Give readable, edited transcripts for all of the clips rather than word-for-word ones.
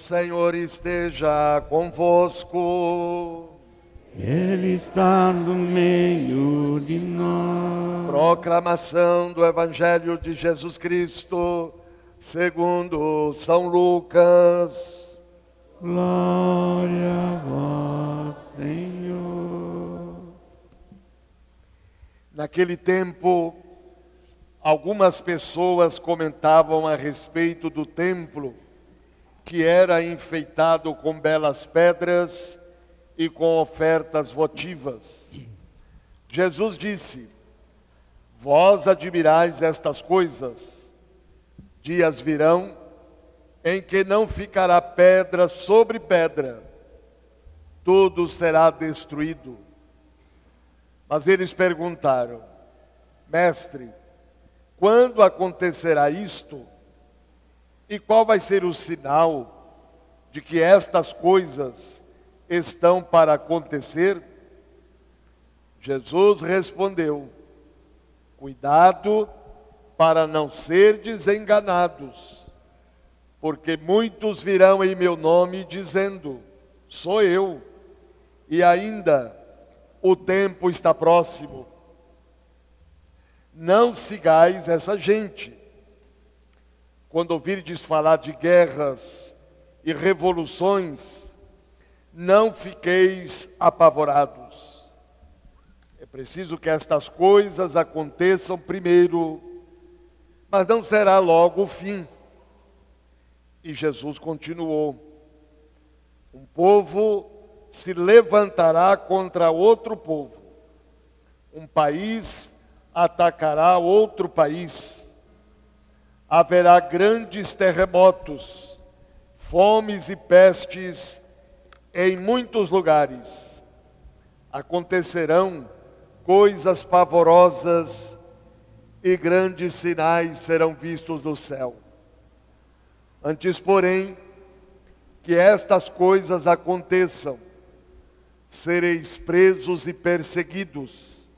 Senhor esteja convosco. Ele está no meio de nós. Proclamação do Evangelho de Jesus Cristo, segundo São Lucas. Glória a vós, Senhor. Naquele tempo, algumas pessoas comentavam a respeito do templo, que era enfeitado com belas pedras e com ofertas votivas. Jesus disse: vós admirais estas coisas. Dias virão em que não ficará pedra sobre pedra, tudo será destruído. Mas eles perguntaram: mestre, quando acontecerá isto? E qual vai ser o sinal de que estas coisas estão para acontecer? Jesus respondeu: cuidado para não serdes enganados, porque muitos virão em meu nome dizendo: sou eu, e ainda o tempo está próximo. Não sigais essa gente. Quando ouvirdes falar de guerras e revoluções, não fiqueis apavorados. É preciso que estas coisas aconteçam primeiro, mas não será logo o fim. E Jesus continuou: um povo se levantará contra outro povo, um país atacará outro país, haverá grandes terremotos, fomes e pestes em muitos lugares. Acontecerão coisas pavorosas e grandes sinais serão vistos no céu. Antes, porém, que estas coisas aconteçam, sereis presos e perseguidos,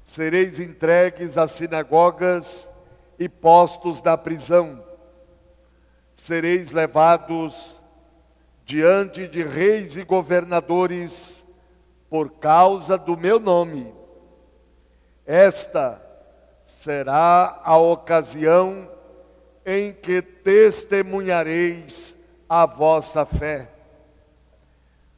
sereis entregues às sinagogas e postos na prisão, sereis levados diante de reis e governadores por causa do meu nome. Esta será a ocasião em que testemunhareis a vossa fé.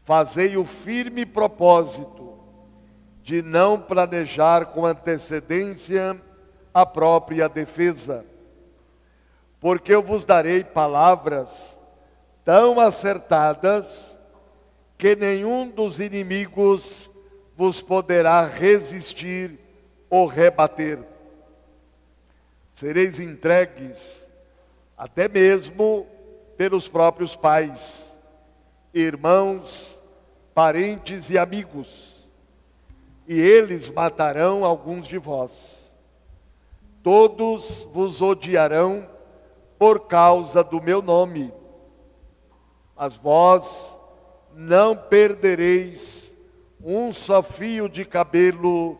Fazei o firme propósito de não planejar com antecedência a própria defesa, porque eu vos darei palavras tão acertadas que nenhum dos inimigos vos poderá resistir ou rebater. Sereis entregues até mesmo pelos próprios pais, irmãos, parentes e amigos, e eles matarão alguns de vós. Todos vos odiarão por causa do meu nome, mas vós não perdereis um só fio de cabelo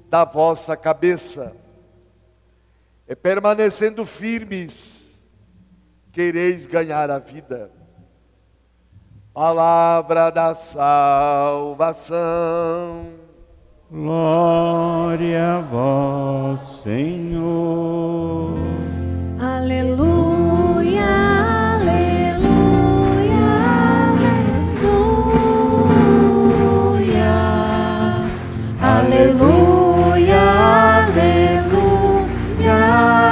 da vossa cabeça. E permanecendo firmes, quereis ganhar a vida. Palavra da salvação. Glória a vós, Senhor. Aleluia, aleluia, aleluia, aleluia, aleluia,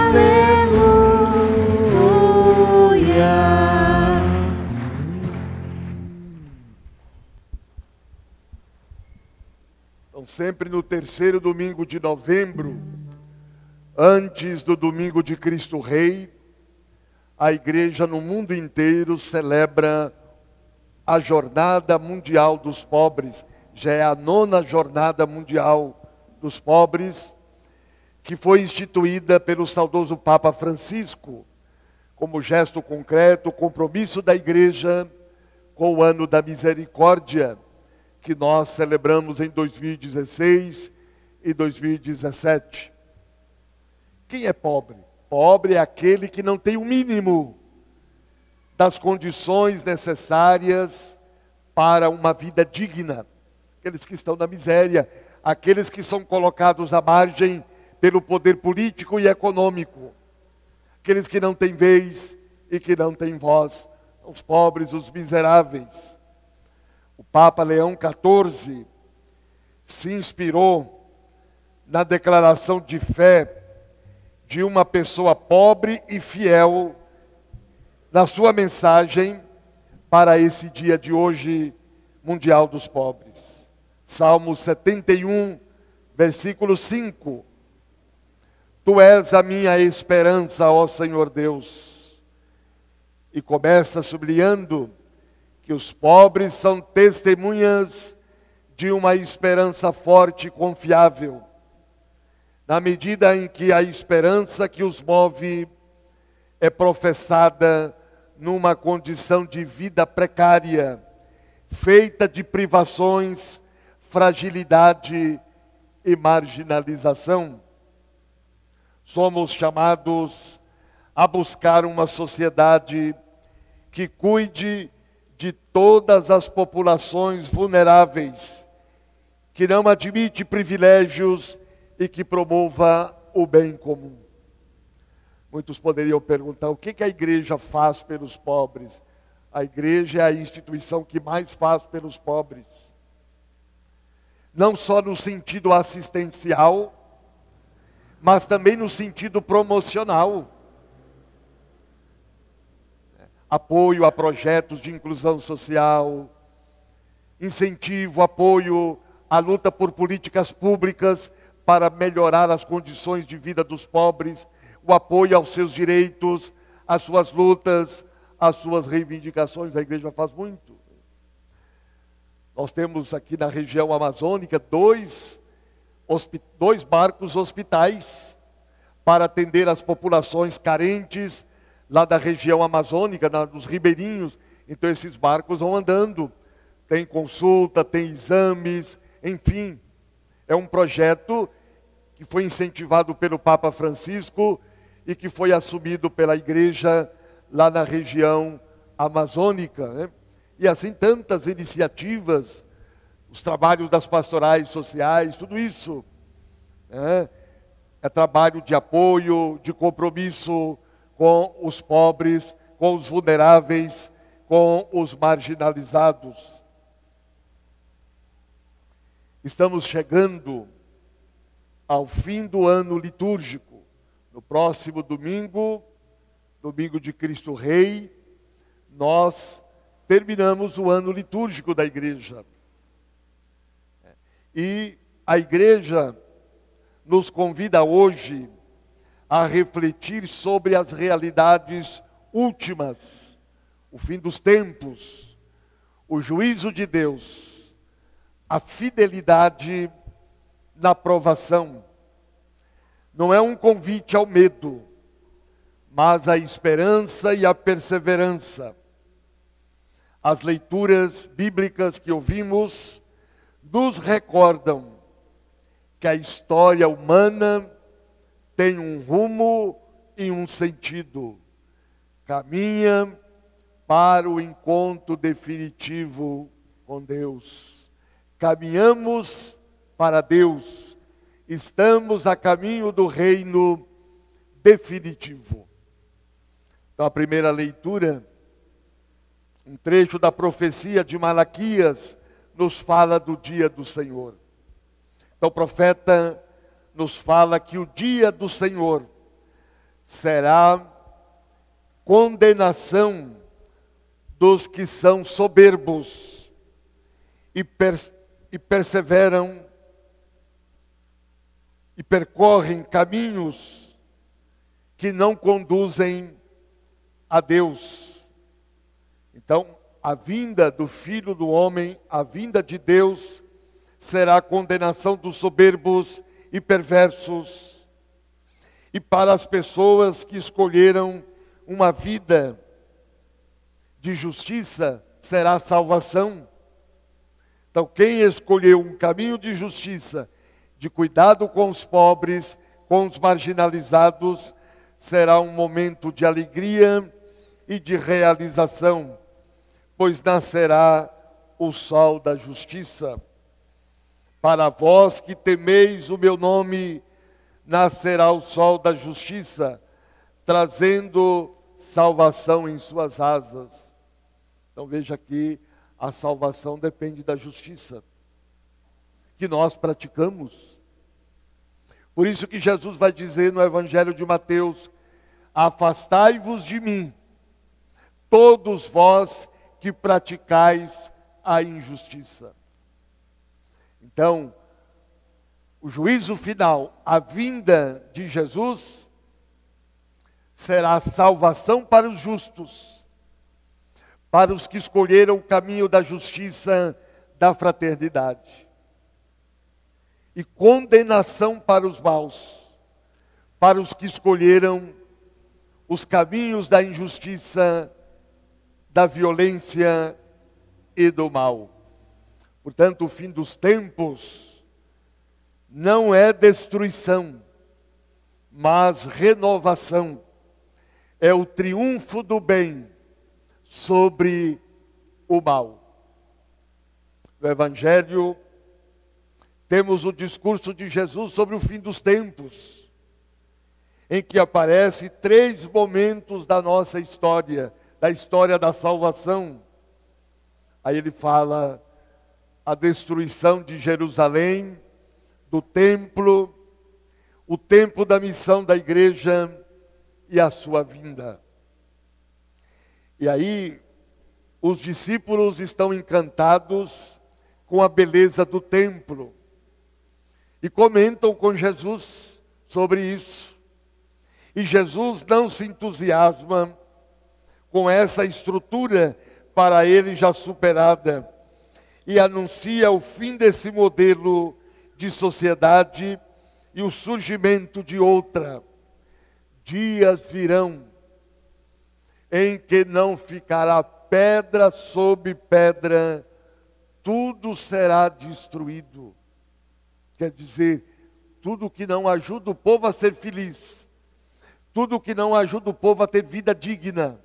aleluia. Então, sempre no terceiro domingo de novembro, antes do domingo de Cristo Rei, a igreja no mundo inteiro celebra a Jornada Mundial dos Pobres. Já é a 9ª Jornada Mundial dos Pobres, que foi instituída pelo saudoso Papa Francisco, como gesto concreto, compromisso da igreja com o Ano da Misericórdia, que nós celebramos em 2016 e 2017. Quem é pobre? Pobre é aquele que não tem o mínimo das condições necessárias para uma vida digna. Aqueles que estão na miséria, aqueles que são colocados à margem pelo poder político e econômico, aqueles que não têm vez e que não têm voz, os pobres, os miseráveis. O Papa Leão XIV se inspirou na declaração de fé de uma pessoa pobre e fiel na sua mensagem para esse dia de hoje, Mundial dos Pobres. Salmo 71, versículo 5. Tu és a minha esperança, ó Senhor Deus. E começa sublinhando que os pobres são testemunhas de uma esperança forte e confiável. Na medida em que a esperança que os move é professada numa condição de vida precária, feita de privações, fragilidade e marginalização. Somos chamados a buscar uma sociedade que cuide de todas as populações vulneráveis, que não admite privilégios e que promova o bem comum. Muitos poderiam perguntar, o que a igreja faz pelos pobres? A igreja é a instituição que mais faz pelos pobres. Não só no sentido assistencial, mas também no sentido promocional. Apoio a projetos de inclusão social, incentivo, apoio à luta por políticas públicas para melhorar as condições de vida dos pobres, o apoio aos seus direitos, às suas lutas, às suas reivindicações. A igreja faz muito. Nós temos aqui na região amazônica dois barcos hospitais para atender as populações carentes lá da região amazônica, dos ribeirinhos. Então esses barcos vão andando, tem consulta, tem exames, enfim. É um projeto que foi incentivado pelo Papa Francisco e que foi assumido pela igreja lá na região amazônica, né? E assim tantas iniciativas, os trabalhos das pastorais sociais, tudo isso, né? É trabalho de apoio, de compromisso com os pobres, com os vulneráveis, com os marginalizados. Estamos chegando ao fim do ano litúrgico. No próximo domingo, domingo de Cristo Rei, nós terminamos o ano litúrgico da igreja. E a igreja nos convida hoje a refletir sobre as realidades últimas, o fim dos tempos, o juízo de Deus, a fidelidade na provação. Não é um convite ao medo, mas à esperança e à perseverança. As leituras bíblicas que ouvimos nos recordam que a história humana tem um rumo e um sentido. Caminha para o encontro definitivo com Deus. Caminhamos para Deus. Estamos a caminho do reino definitivo. Então a primeira leitura, um trecho da profecia de Malaquias, nos fala do dia do Senhor. Então o profeta nos fala que o dia do Senhor será condenação dos que são soberbos e perseveram e percorrem caminhos que não conduzem a Deus. Então, a vinda do Filho do Homem, a vinda de Deus, será a condenação dos soberbos e perversos. E para as pessoas que escolheram uma vida de justiça, será a salvação. Então, quem escolheu um caminho de justiça, de cuidado com os pobres, com os marginalizados, será um momento de alegria e de realização, pois nascerá o sol da justiça. Para vós que temeis o meu nome, nascerá o sol da justiça, trazendo salvação em suas asas. Então veja que a salvação depende da justiça que nós praticamos. Por isso que Jesus vai dizer no Evangelho de Mateus: afastai-vos de mim, todos vós que praticais a injustiça. Então, o juízo final, a vinda de Jesus, será salvação para os justos, para os que escolheram o caminho da justiça, da fraternidade, e condenação para os maus, para os que escolheram os caminhos da injustiça, da violência e do mal. Portanto, o fim dos tempos não é destruição, mas renovação. É o triunfo do bem sobre o mal. No Evangelho, temos o discurso de Jesus sobre o fim dos tempos, em que aparece 3 momentos da nossa história, da história da salvação. Aí ele fala a destruição de Jerusalém, do templo, o tempo da missão da igreja e a sua vinda. E aí, os discípulos estão encantados com a beleza do templo e comentam com Jesus sobre isso. E Jesus não se entusiasma com essa estrutura para ele já superada e anuncia o fim desse modelo de sociedade e o surgimento de outra. Dias virão em que não ficará pedra sobre pedra, tudo será destruído. Quer dizer, tudo que não ajuda o povo a ser feliz, tudo que não ajuda o povo a ter vida digna,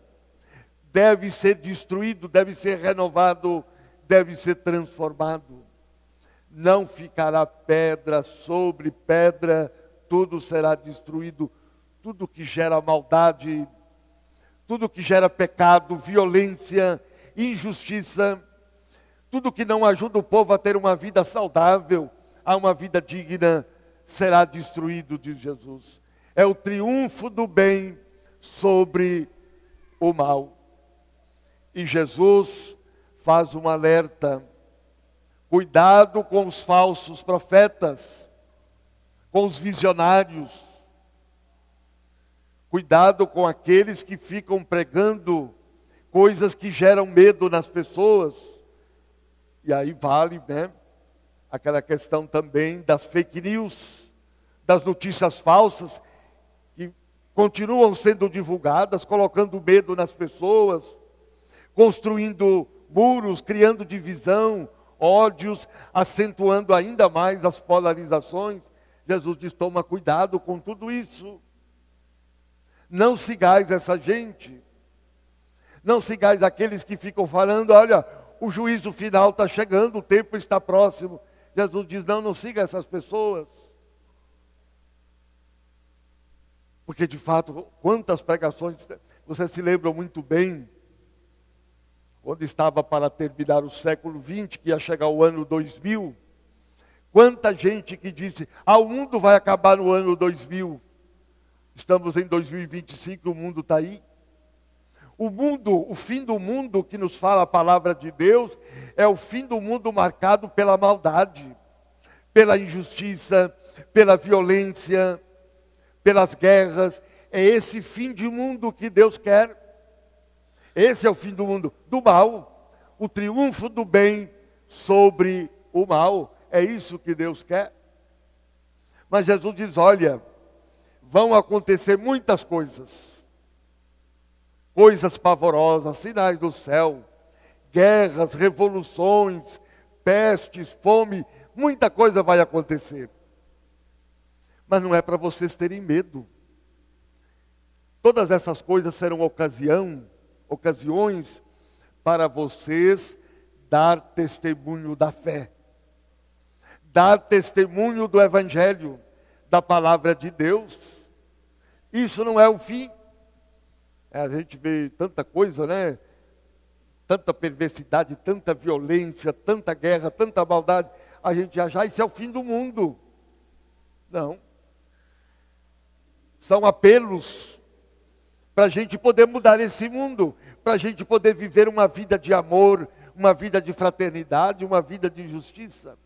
deve ser destruído, deve ser renovado, deve ser transformado. Não ficará pedra sobre pedra, tudo será destruído. Tudo que gera maldade, tudo que gera pecado, violência, injustiça, tudo que não ajuda o povo a ter uma vida saudável, a uma vida digna, será destruído, diz Jesus. É o triunfo do bem sobre o mal. E Jesus faz um alerta: cuidado com os falsos profetas, com os visionários, cuidado com aqueles que ficam pregando coisas que geram medo nas pessoas. E aí vale, aquela questão também das fake news, das notícias falsas, que continuam sendo divulgadas, colocando medo nas pessoas, construindo muros, criando divisão, ódios, acentuando ainda mais as polarizações. Jesus diz: toma cuidado com tudo isso. Não sigais essa gente. Não sigais aqueles que ficam falando: olha, o juízo final está chegando, o tempo está próximo. Jesus diz: não siga essas pessoas. Porque de fato, quantas pregações, você se lembra muito bem, quando estava para terminar o século XX, que ia chegar o ano 2000, quanta gente que disse: o mundo vai acabar no ano 2000. Estamos em 2025 e o mundo está aí. O mundo, o fim do mundo que nos fala a palavra de Deus, é o fim do mundo marcado pela maldade, pela injustiça, pela violência, pelas guerras. É esse fim de mundo que Deus quer. Esse é o fim do mundo, do mal, o triunfo do bem sobre o mal. É isso que Deus quer. Mas Jesus diz: olha, vão acontecer muitas coisas, coisas pavorosas, sinais do céu, guerras, revoluções, pestes, fome, muita coisa vai acontecer. Mas não é para vocês terem medo. Todas essas coisas serão ocasião ocasiões para vocês dar testemunho da fé, dar testemunho do Evangelho, da palavra de Deus. Isso não é o fim. A gente vê tanta coisa, né? Tanta perversidade, tanta violência, tanta guerra, tanta maldade. A gente acha, isso é o fim do mundo. Não. São apelos para a gente poder mudar esse mundo, para a gente poder viver uma vida de amor, uma vida de fraternidade, uma vida de justiça.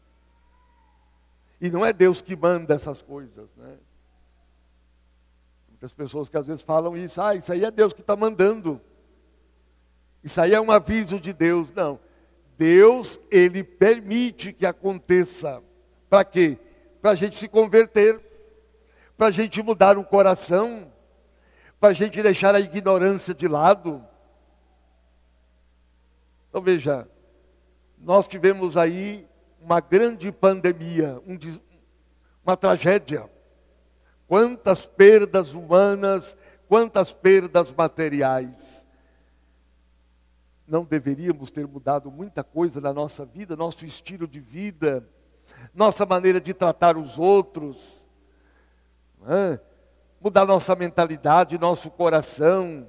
E não é Deus que manda essas coisas, né? Muitas pessoas que às vezes falam isso, isso aí é Deus que está mandando. Isso aí é um aviso de Deus. Não. Deus, Ele permite que aconteça. Para quê? Para a gente se converter, para a gente mudar o coração, para a gente deixar a ignorância de lado. Então veja, nós tivemos aí uma grande pandemia, uma tragédia. Quantas perdas humanas, quantas perdas materiais. Não deveríamos ter mudado muita coisa na nossa vida, nosso estilo de vida, nossa maneira de tratar os outros, mudar nossa mentalidade, nosso coração.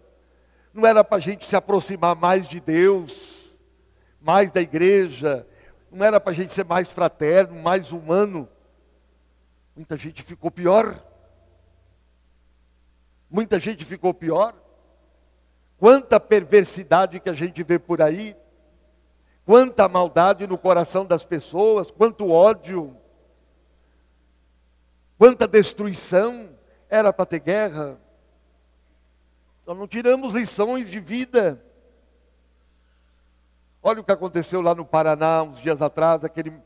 Não era para a gente se aproximar mais de Deus, mais da igreja, não era para a gente ser mais fraterno, mais humano. Muita gente ficou pior. Muita gente ficou pior. Quanta perversidade que a gente vê por aí. Quanta maldade no coração das pessoas. Quanto ódio. Quanta destruição. Era para ter guerra. Nós não tiramos lições de vida. Olha o que aconteceu lá no Paraná uns dias atrás. Aquele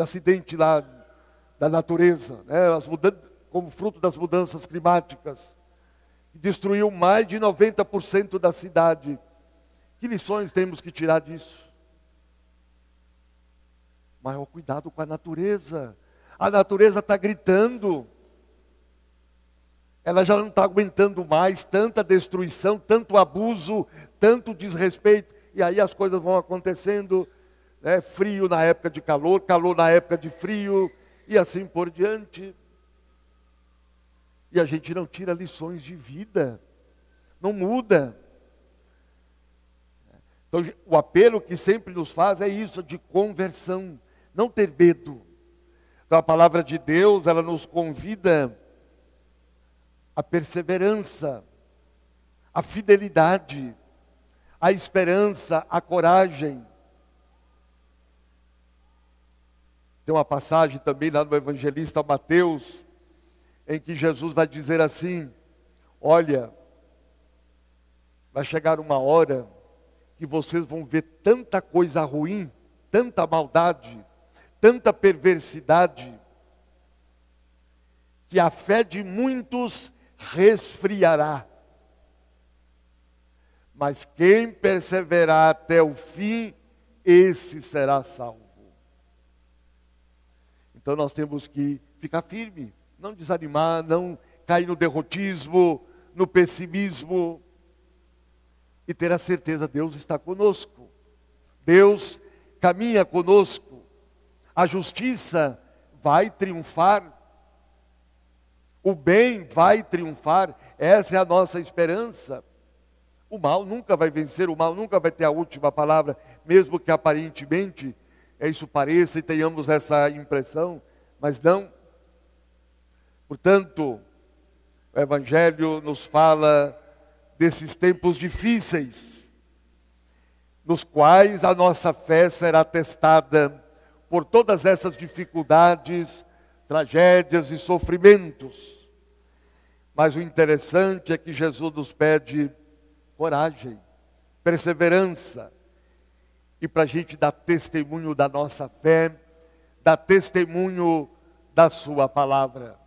acidente lá da natureza, né? Como fruto das mudanças climáticas, que destruiu mais de 90% da cidade. Que lições temos que tirar disso? Maior cuidado com a natureza. A natureza está gritando. Ela já não está aguentando mais tanta destruição, tanto abuso, tanto desrespeito. E aí as coisas vão acontecendo, né? Frio na época de calor, calor na época de frio, e assim por diante. E a gente não tira lições de vida, não muda. Então o apelo que sempre nos faz é isso, de conversão, não ter medo. Então a palavra de Deus, ela nos convida a perseverança, a fidelidade, a esperança, a coragem. Tem uma passagem também lá no evangelista Mateus, em que Jesus vai dizer assim: olha, vai chegar uma hora que vocês vão ver tanta coisa ruim, tanta maldade, tanta perversidade, que a fé de muitos resfriará. Mas quem perseverar até o fim, esse será salvo. Então nós temos que ficar firme, não desanimar, não cair no derrotismo, no pessimismo, e ter a certeza, Deus está conosco. Deus caminha conosco. A justiça vai triunfar. O bem vai triunfar. Essa é a nossa esperança. O mal nunca vai vencer, o mal nunca vai ter a última palavra, mesmo que aparentemente isso pareça e tenhamos essa impressão, mas não. Portanto, o Evangelho nos fala desses tempos difíceis, nos quais a nossa fé será testada por todas essas dificuldades, tragédias e sofrimentos. Mas o interessante é que Jesus nos pede coragem, perseverança, e para a gente dar testemunho da nossa fé, dar testemunho da sua palavra.